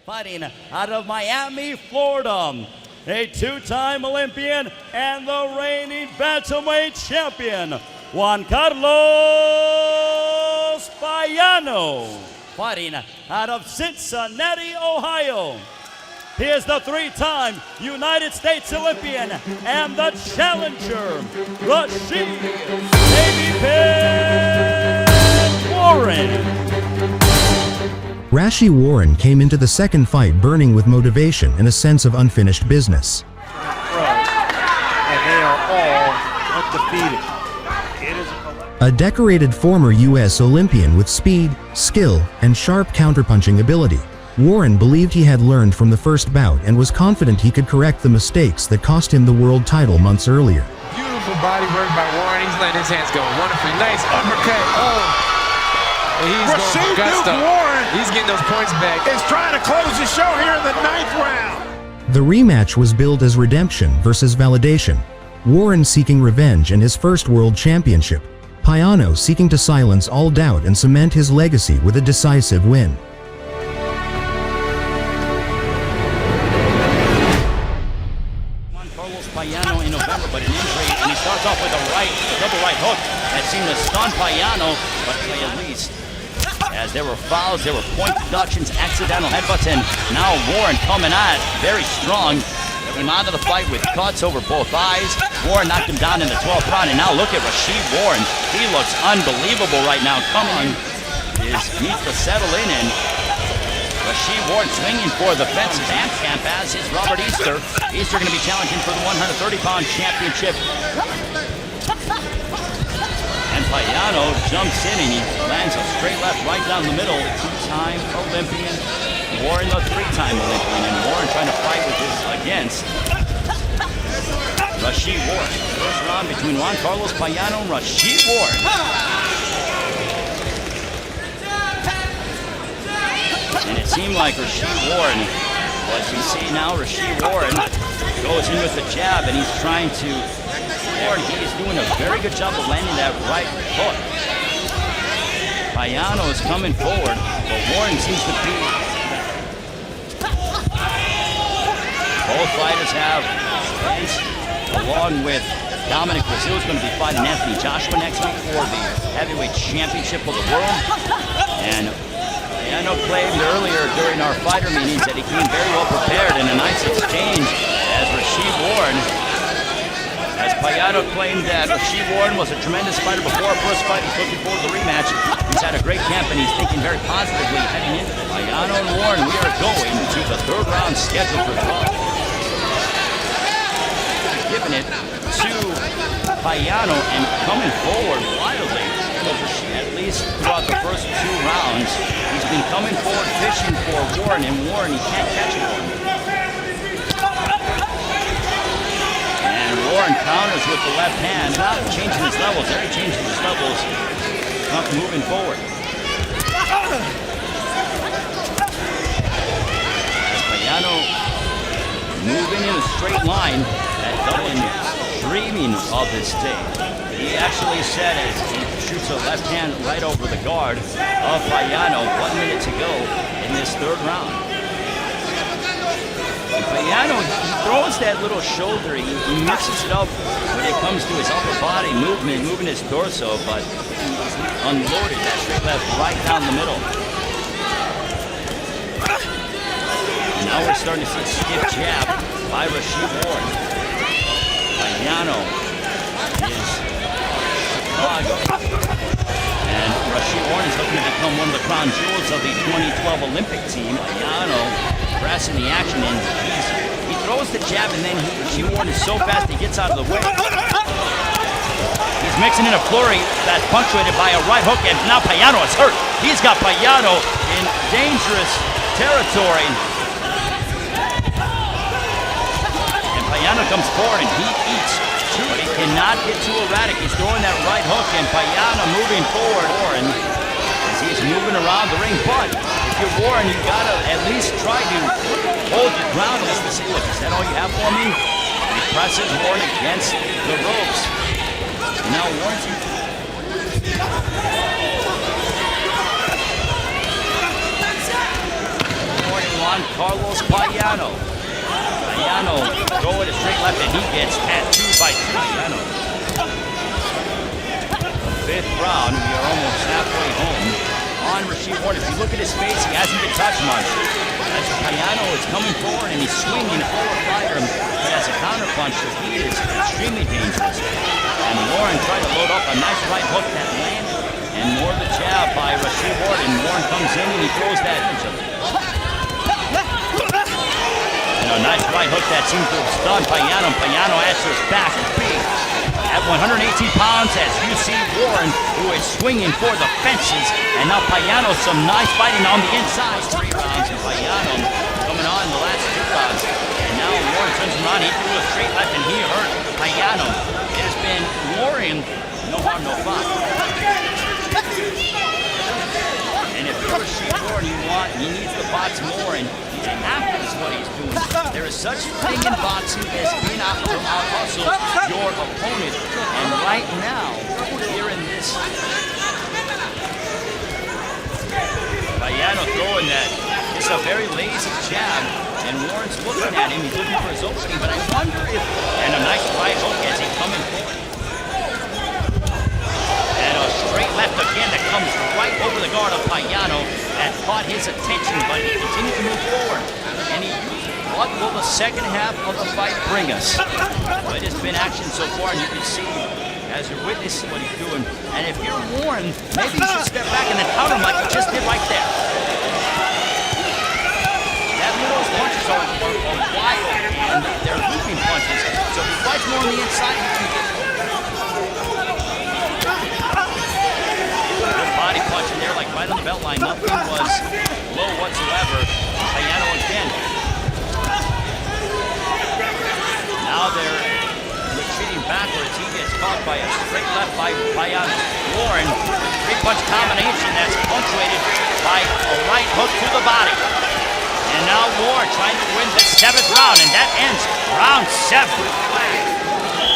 Fighting out of Miami, Florida, a two-time Olympian and the reigning Bantamweight champion, Juan Carlos Payano. Fighting out of Cincinnati, Ohio, he is the three-time United States Olympian and the challenger, Rau'shee Warren. Rau'shee Warren came into the second fight burning with motivation and a sense of unfinished business. And they are all undefeated. A decorated former U.S. Olympian with speed, skill, and sharp counterpunching ability, Warren believed he had learned from the first bout and was confident he could correct the mistakes that cost him the world title months earlier. Beautiful body work by Warren. He's letting his hands go. Wonderful. Nice uppercut. Oh. He's going for gusto. Warren He's getting those points back. is trying to close the show here in the 9th round. The rematch was billed as redemption versus validation. Warren seeking revenge and his first world championship. Payano seeking to silence all doubt and cement his legacy with a decisive win. Juan Carlos Payano in November, but an injury, and he starts off with a double right hook that seemed to stun Payano, but at least. As there were fouls, there were point deductions, accidental headbutts, and now Warren coming at very strong. Came out of the fight with cuts over both eyes. Warren knocked him down in the 12th round, and now look at Rau'shee Warren. He looks unbelievable right now. Coming needs to settle in, and Rau'shee Warren swinging for the fences. Camp as is Robert Easter. Easter going to be challenging for the 130-pound championship. And Payano jumps in and he lands a straight left right down the middle. Two-time Olympian, Warren the three-time Olympian, and Warren trying to fight with this against Rau'shee Warren. First round between Juan Carlos Payano and Rau'shee Warren. And it seemed like Rau'shee Warren, as we see now, Rau'shee Warren goes in with the jab and he's trying to he is doing a very good job of landing that right hook. Payano is coming forward, but Warren seems to be. Both fighters have wins, along with Dominican Brazil is going to be fighting Anthony Joshua next week for the heavyweight championship of the world. And Payano claimed earlier during our fighter meetings that he came very well prepared in a nice exchange as Rau'shee Warren. As Payano claimed that Rau'shee Warren was a tremendous fighter before our first fight, he's looking forward to the rematch. He's had a great camp and he's thinking very positively heading into it. Payano and Warren, we are going to the third round scheduled for fight. Giving it to Payano and coming forward wildly. At least throughout the first two rounds, he's been coming forward fishing for Warren, and Warren, he can't catch Warren. Warren counters with the left hand, not changing his levels. There he changes his levels, not moving forward. As Payano moving in a straight line, that Dublin dreaming of this day. He actually said as he shoots a left hand right over the guard of Payano, 1 minute to go in this third round. Payano, he throws that little shoulder, he mixes it up when it comes to his upper body movement, moving his torso, but he's unloaded that straight left right down the middle. And now we're starting to see a stiff jab by Rau'shee Warren. Payano is Chicago. And Rau'shee Warren is looking to become one of the crown jewels of the 2012 Olympic team. Payano pressing the action, and he throws the jab, and then Rau'shee Warren is so fast he gets out of the way. He's mixing in a flurry that's punctuated by a right hook, and now Payano is hurt. He's got Payano in dangerous territory. And Payano comes forward, and he eats two, but he cannot get too erratic. He's throwing that right hook, and Payano moving forward. Warren, as he's moving around the ring, but if you're Warren, you gotta at least try to hold your ground just to say, look, is that all you have for me? He presses Warren against the ropes. And now Warren's Juan Carlos Payano. Payano throwing a straight left, and he gets tattooed by Payano. The fifth round, we are almost halfway home. On Rau'shee Warren, if you look at his face, he hasn't been touched much. As Payano is coming forward and he's swinging forward fire, he has a counter punch. He is extremely dangerous. And Warren tried to load up a nice right hook that landed. And more of the jab by Rau'shee Warren. And Warren comes in and he throws that into him. And a nice right hook that seems to have stunned Payano. Payano answers back big. At 118 pounds, as you see Warren, who is swinging for the fences. And now Payano, some nice fighting on the inside. 3 rounds, and Payano coming on the last 2 rounds. And now Warren turns him around. He threw a straight left, and he hurt Payano. It has been Warren, no harm, no foul. And if you're Rau'shee Warren, he needs to box more, and active is what he's doing. There is such a thing in boxing as being out to out-hustle your opponent. And right now, here in this, Payano throwing that. It's a very lazy jab, and Warren's looking at him. He's looking for his opening, but I wonder if, and a nice right hook as he coming forward. And a straight left again that comes right over the guard of Payano that caught his attention, but he continued to move forward. And what will the second half of the fight bring us? Well, it has been action so far, and you can see as you're witnessing what he's doing. And if you're Warren, maybe you should step back and then counter him like he just did right there. That those punches are wide and they're looping punches. So if he fights more on the inside, he can get good body punch in there, like right on the belt line. Nothing was low whatsoever. Payano again. Now they're retreating backwards. He gets caught by a straight left by Payano. Warren, 3-punch combination that's punctuated by a right hook to the body. And now Warren trying to win the 7th round, and that ends round 7.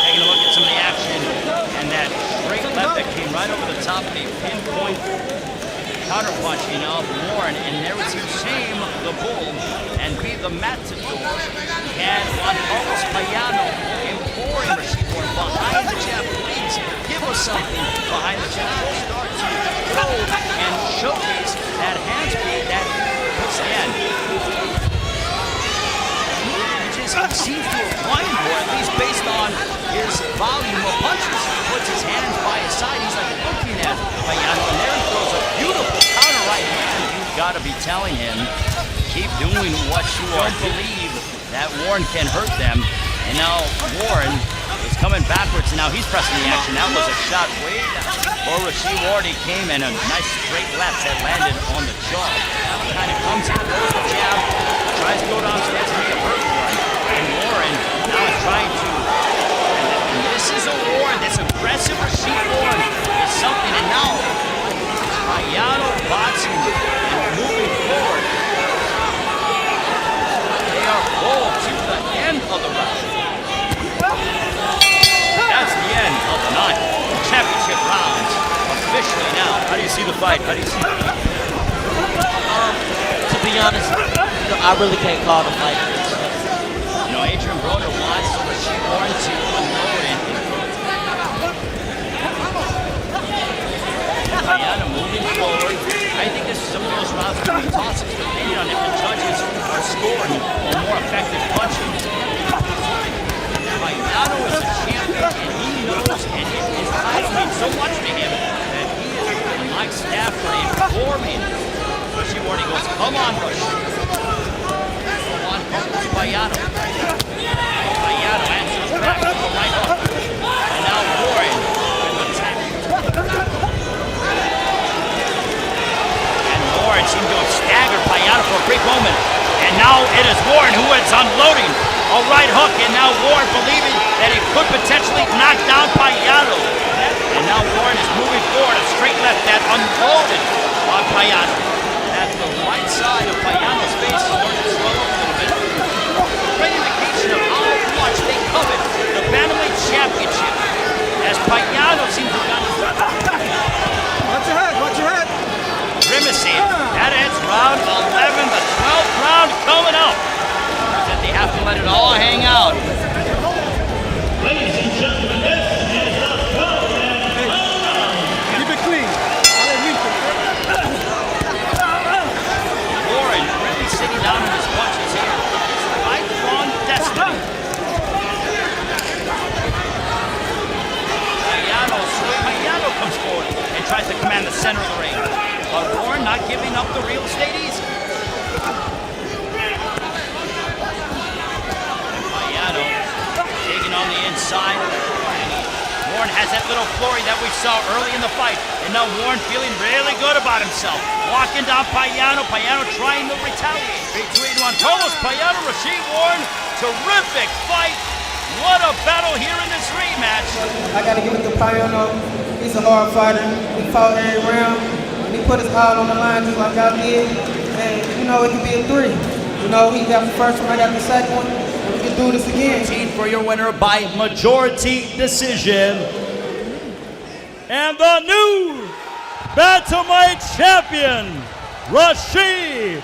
Taking a look at some of the action, and that straight left that came right over the top of a pinpoint counter punching of Warren, and there was shame the bull and be the matador. And Juan Carlos Payano imploring Rau'shee Warren behind the jab, please give us something behind the jab. We'll start to throw and showcase that hand speed that puts the end. He seems to have won more, at least based on his volume of punches. He puts his hands by his side. He's like looking at Payano, and there he throws a beautiful counter right hand. You've got to be telling him, keep doing what you are. Don't believe that Warren can hurt them. And now Warren is coming backwards, and now he's pressing the action. That was a shot way down. For Rau'shee Warren, he came in a nice straight left that landed on the jaw. He kind of comes in, throws the jab, tries to go downstairs and he hurt Warren. And Warren now is trying to, and this is a Warren, this aggressive Rau'shee Warren is something, and now Payano boxing and moving forward. They are both to the end of the round. That's the end of the 9th championship rounds officially now. How do you see the fight? How do you see the fight? To be honest, I really can't call the fight. Adrian Broner wants Rau'shee Warren to unload it. Payano moving forward. I think this is some of those rounds where he tosses, depending on if the judges are scoring or more effective punching. Payano is a champion, and he knows, and his title means so much to him that he is with Mike Stafford informing Rau'shee Warren. He goes, come on, Rau'shee. Juan Carlos Payano. Payano answers back with a right hook. And now Warren with an attack. And Warren seemed to have staggered Payano for a brief moment. And now it is Warren who is unloading a right hook. And now Warren believing that he could potentially knock down Payano. And now Warren is moving forward, a straight left that unloaded on Payano. At the right side of Payano's face, starting to slow up a little bit. Great indication of how much they covet the Bantamweight Championship. As Payano seems to have gotten Watch your head, watch your head. grimacing. That ends round 11. The 12th round comes. side. Warren has that little flurry that we saw early in the fight. And now Warren feeling really good about himself. Walking down Payano. Payano trying to retaliate. Between Juan Carlos Payano, Rau'shee Warren. Terrific fight. What a battle here in this rematch. I got to give it to Payano. He's a hard fighter. He fought every round. And he put his all on the line just like I did. And, you know, it could be a 3. You know, he got the first one, I got the second one. And we can do this again. For your winner by majority decision. And the new Bantamweight champion, Rau'shee